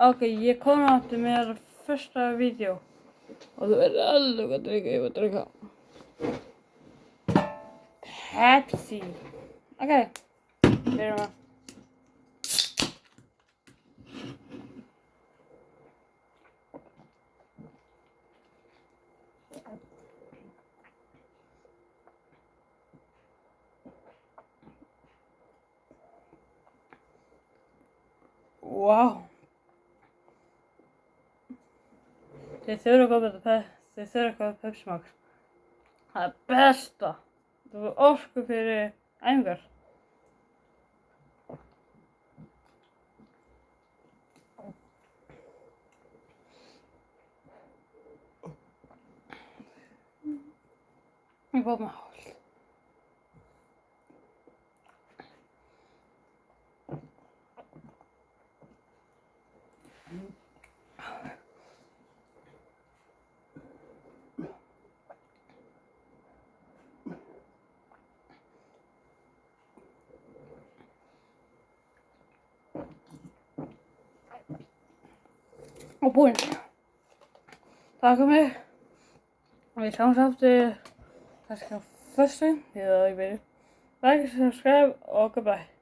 Ok, ég kom áttu með första vídeo og þú verður alveg að drikka, ég var að drikka Pepsi. Ok, byrjum að. Wow. Þið þurfa að koma þetta Pepsi Max. Það er besta. Það er orku fyrir æfingar. Ég fór með hál. Og búinn. Takk fyrir mig. Við sjáumst aftur kannski á föstudaginn, ég veit ekki. Like, subscribe og goodbye.